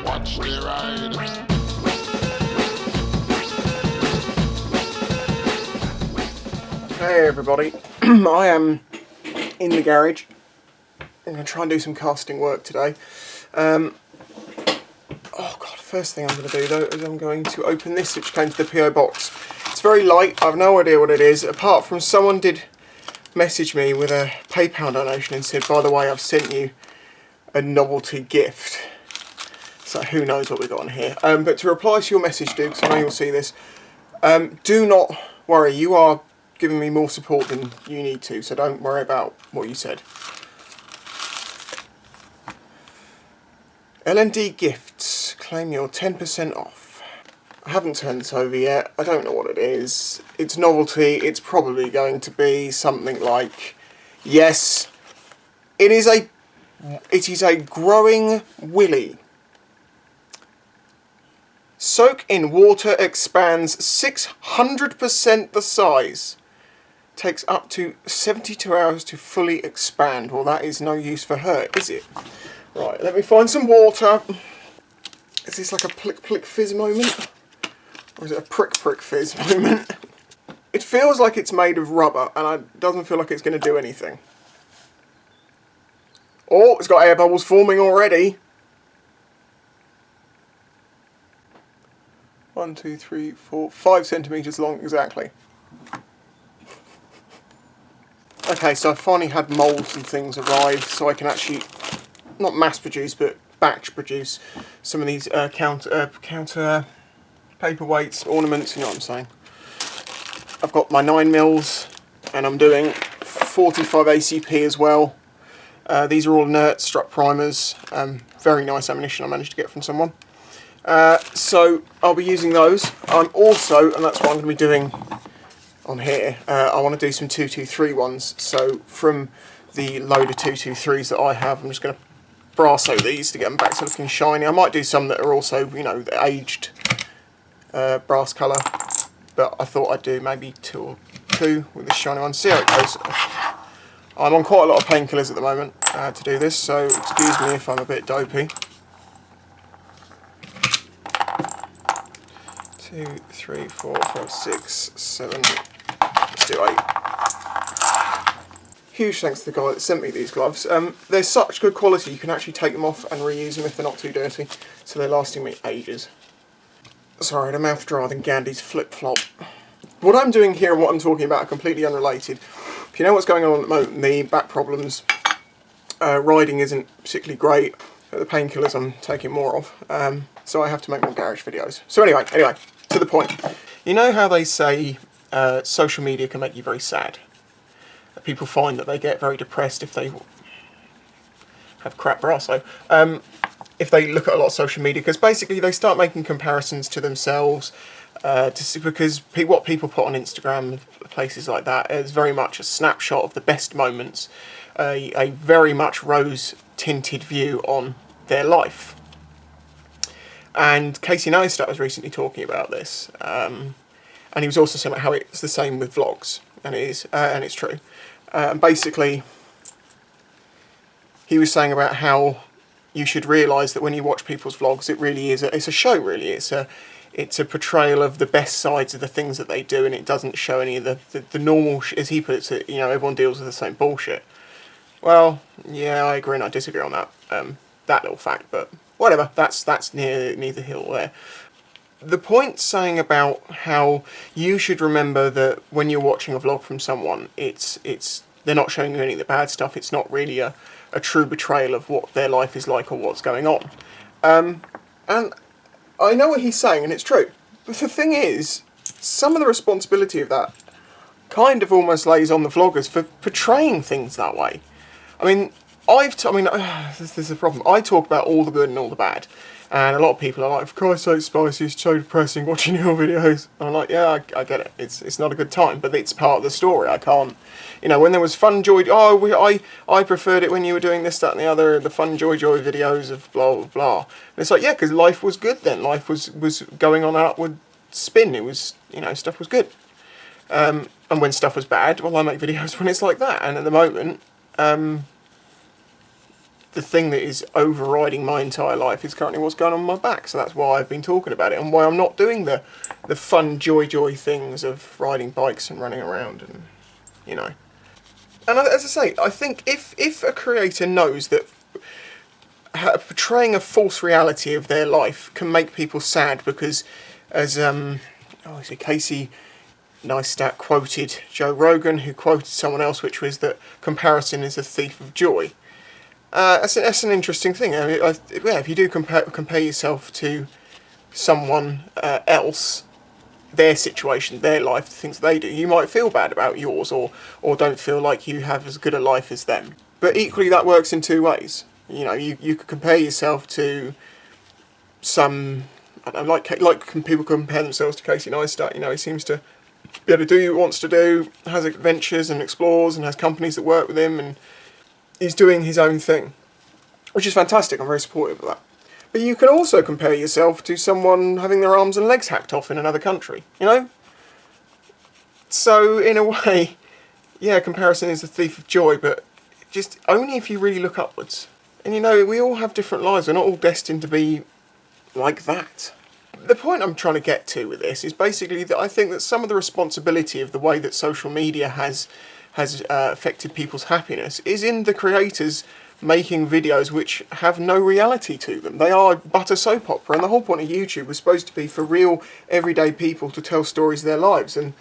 Watch the ride. Hey everybody, I am in the garage. I'm going to try and do some casting work today. Oh god, first thing I'm going to do though is I'm going to open this which came to the PO box. It's very light, I have no idea what it is, apart from someone did message me with a PayPal donation and said, by the way, I've sent you a novelty gift. So who knows what we got on here. But to reply to your message, dude, because I know you'll see this, do not worry, you are giving me more support than you need to, so don't worry about what you said. L&D Gifts, claim your 10% off. I haven't turned this over yet, I don't know what it is. It's novelty, it's probably going to be something like, yes, it is a growing willy. Soak in water, expands 600% the size. Takes up to 72 hours to fully expand. Well, that is no use for her, is it? Right, let me find some water. Is this like a plick plick fizz moment? Or is it a prick prick fizz moment? It feels like it's made of rubber and it doesn't feel like it's going to do anything. Oh, it's got air bubbles forming already. 1, 2, 3, 4, 5 centimetres long exactly. Okay, so I finally had moulds and things arrive, so I can actually, not mass produce, but batch produce some of these counter paperweights, ornaments, you know what I'm saying. I've got my 9mm, and I'm doing 45 ACP as well. These are all inert strut primers, very nice ammunition I managed to get from someone. So I'll be using those. I'm also, and that's what I'm going to be doing on here, I want to do some 223 ones. So from the load of 223s that I have, I'm just going to brasso these to get them back to looking shiny. I might do some that are also, you know, the aged brass colour, but I thought I'd do maybe two with this shiny one. See how it goes. I'm on quite a lot of painkillers at the moment to do this, so excuse me if I'm a bit dopey. 2, 3, 4, 5, 6, 7, let's do 8. Huge thanks to the guy that sent me these gloves. They're such good quality, you can actually take them off and reuse them if they're not too dirty, so they're lasting me ages. Sorry, I had a mouth drier than Gandhi's flip-flop. What I'm doing here and what I'm talking about are completely unrelated. If you know what's going on at the moment, the back problems, riding isn't particularly great, but the painkillers I'm taking more of, so I have to make more garage videos. So anyway, to the point. You know how they say social media can make you very sad? People find that they get very depressed if they have crap brasso. If they look at a lot of social media, because basically they start making comparisons to themselves, because what people put on Instagram, places like that, is very much a snapshot of the best moments, a very much rose-tinted view on their life. And Casey Neistat was recently talking about this, and he was also saying how it's the same with vlogs, and it is, and it's true. Basically, he was saying about how you should realise that when you watch people's vlogs, it really is it's a show. Really, it's a portrayal of the best sides of the things that they do, and it doesn't show any of the normal, as he puts it. You know, everyone deals with the same bullshit. Well, yeah, I agree and I disagree on that that little fact, but whatever. That's neither here nor there. The point saying about how you should remember that when you're watching a vlog from someone, they're not showing you any of the bad stuff. It's not really a true betrayal of what their life is like or what's going on. And I know what he's saying, and it's true. But the thing is, some of the responsibility of that kind of almost lays on the vloggers for portraying things that way. I mean, this is a problem. I talk about all the good and all the bad. And a lot of people are like, for Christ's sake, Spicy, it's so depressing watching your videos. And I'm like, yeah, I get it. It's not a good time, but it's part of the story. I can't, you know, when there was fun, joy, I preferred it when you were doing this, that and the other, the fun, joy videos of blah, blah, blah. And it's like, yeah, because life was good then. Life was going on an upward spin. It was, you know, stuff was good. And when stuff was bad, well, I make videos when it's like that. And at the moment, the thing that is overriding my entire life is currently what's going on my back. So that's why I've been talking about it, and why I'm not doing the fun joy things of riding bikes and running around, and you know. And as I say, I think if a creator knows that portraying a false reality of their life can make people sad, because as Casey Neistat quoted Joe Rogan, who quoted someone else, which was that comparison is a thief of joy. That's an interesting thing. I mean, if you do compare yourself to someone else, their situation, their life, the things they do, you might feel bad about yours, or don't feel like you have as good a life as them. But equally, that works in two ways. You know, you could compare yourself to some, I don't know, like people compare themselves to Casey Neistat. You know, he seems to be able to do what he wants to do, has adventures and explores, and has companies that work with him, and he's doing his own thing, which is fantastic. I'm very supportive of that. But you can also compare yourself to someone having their arms and legs hacked off in another country, you know? So, in a way, yeah, comparison is the thief of joy, but just only if you really look upwards. And you know, we all have different lives. We're not all destined to be like that. The point I'm trying to get to with this is basically that I think that some of the responsibility of the way that social media has affected people's happiness is in the creators making videos which have no reality to them. They are but a soap opera, and the whole point of YouTube was supposed to be for real, everyday people to tell stories of their lives. And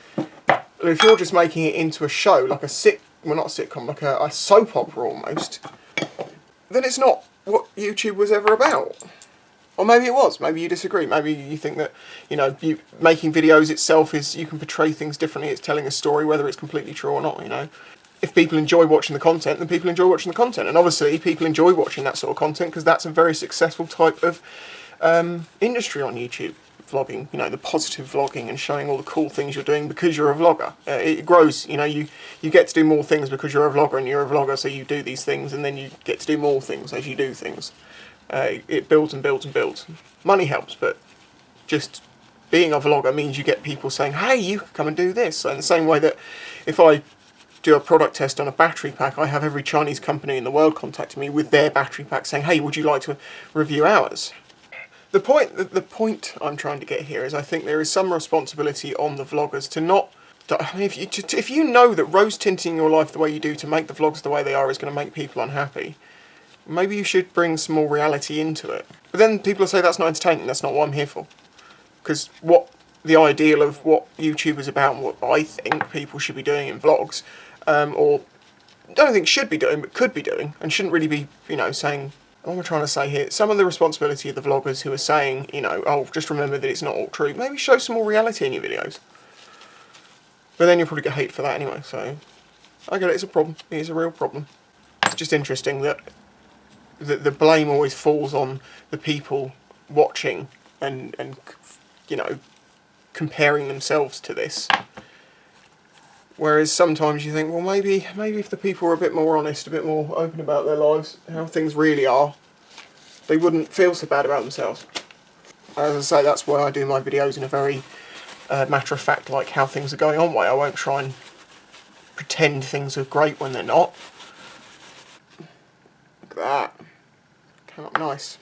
if you're just making it into a show, like a not a sitcom, like a soap opera almost, then it's not what YouTube was ever about. Or maybe it was. Maybe you disagree. Maybe you think that, you know, making videos itself is, you can portray things differently. It's telling a story, whether it's completely true or not, you know. If people enjoy watching the content, then people enjoy watching the content. And obviously, people enjoy watching that sort of content because that's a very successful type of industry on YouTube. Vlogging, you know, the positive vlogging and showing all the cool things you're doing because you're a vlogger. It grows, you know, you get to do more things because you're a vlogger, and you're a vlogger, so you do these things, and then you get to do more things as you do things. It builds and builds and builds. Money helps, but just being a vlogger means you get people saying, hey, you can come and do this. So in the same way that if I do a product test on a battery pack, I have every Chinese company in the world contacting me with their battery pack saying, hey, would you like to review ours? The point I'm trying to get here is I think there is some responsibility on the vloggers to not... I mean, if you know that rose tinting your life the way you do to make the vlogs the way they are is going to make people unhappy, maybe you should bring some more reality into it. But then people will say that's not entertaining, that's not what I'm here for. Because what the ideal of what YouTube is about, and what I think people should be doing in vlogs, or don't think should be doing, but could be doing, and shouldn't really be, you know, saying... What am I trying to say here? Some of the responsibility of the vloggers who are saying, you know, oh, just remember that it's not all true. Maybe show some more reality in your videos. But then you'll probably get hate for that anyway, so... I get it, it's a problem. It is a real problem. It's just interesting that the blame always falls on the people watching and you know, comparing themselves to this. Whereas sometimes you think, well, maybe if the people were a bit more honest, a bit more open about their lives, how things really are, they wouldn't feel so bad about themselves. As I say, that's why I do my videos in a very matter-of-fact, like how things are going on way. I won't try and pretend things are great when they're not. Look at that. Came up nice.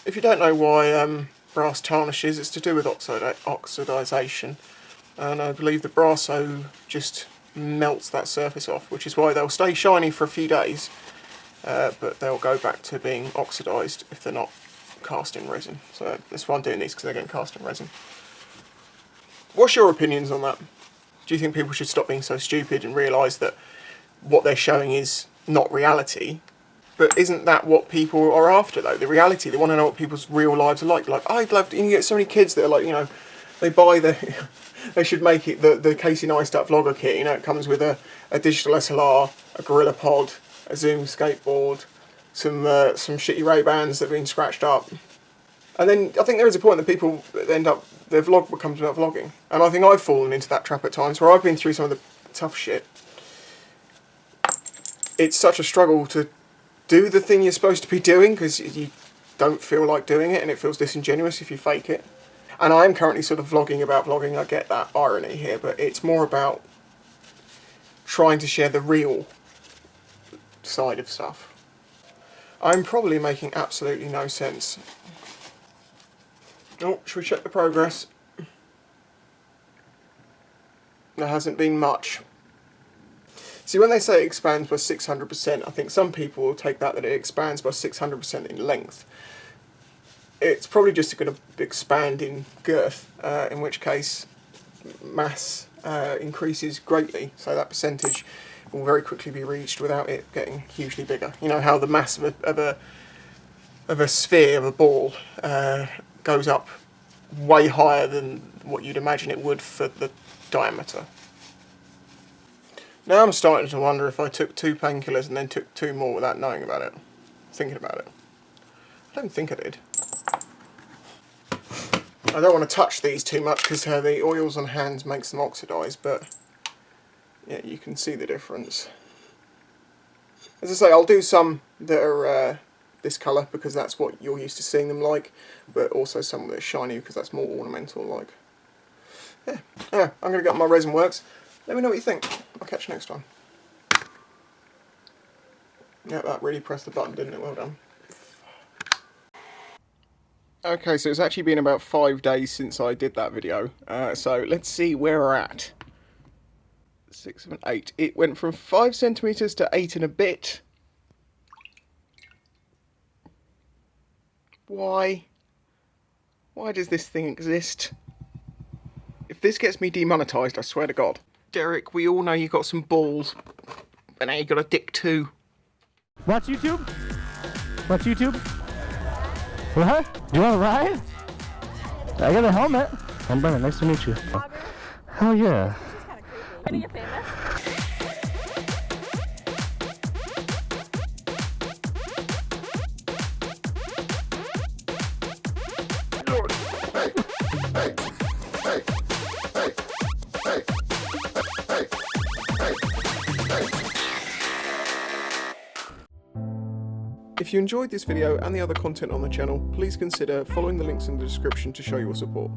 If you don't know why brass tarnishes, it's to do with oxidisation. And I believe the Brasso just melts that surface off, which is why they'll stay shiny for a few days, but they'll go back to being oxidised if they're not cast in resin. So that's why I'm doing these, because they're getting cast in resin. What's your opinions on that? Do you think people should stop being so stupid and realise that what they're showing is not reality? But isn't that what people are after, though? The reality, they want to know what people's real lives are like. Like, I'd love to, you get so many kids that are like, you know, they buy the... They should make it the Casey Neistat vlogger kit. You know, it comes with a digital SLR, a Gorilla Pod, a Zoom skateboard, some shitty Ray-Bans that have been scratched up. And then I think there is a point that people end up, their vlog becomes about vlogging. And I think I've fallen into that trap at times where I've been through some of the tough shit. It's such a struggle to do the thing you're supposed to be doing because you don't feel like doing it, and it feels disingenuous if you fake it. And I am currently sort of vlogging about vlogging, I get that irony here, but it's more about trying to share the real side of stuff. I'm probably making absolutely no sense. Oh, should we check the progress? There hasn't been much. See, when they say it expands by 600%, I think some people will take that it expands by 600% in length. It's probably just going to expand in girth, in which case mass increases greatly, so that percentage will very quickly be reached without it getting hugely bigger. You know how the mass of a sphere, of a ball, goes up way higher than what you'd imagine it would for the diameter. Now I'm starting to wonder if I took 2 painkillers and then took 2 more without knowing about it, thinking about it. I don't think I did. I don't want to touch these too much because the oils on hands makes them oxidise, but yeah, you can see the difference. As I say, I'll do some that are this colour because that's what you're used to seeing them like, but also some that are shiny because that's more ornamental like. Yeah, anyway, I'm going to get on my resin works. Let me know what you think. I'll catch you next time. Yeah, that really pressed the button, didn't it? Well done. Okay, so it's actually been about 5 days since I did that video, so let's see where we're at. 6, 7, 8. It went from 5 centimetres to 8 and a bit. Why? Why does this thing exist? If this gets me demonetised, I swear to God. Derek, we all know you got some balls, but now you got a dick too. Watch YouTube? Watch YouTube? What? You want to ride? I got a helmet. I'm Brennan. Nice to meet you. Hell yeah. She's kind of creepy. Gonna get famous. If you enjoyed this video and the other content on the channel, please consider following the links in the description to show your support.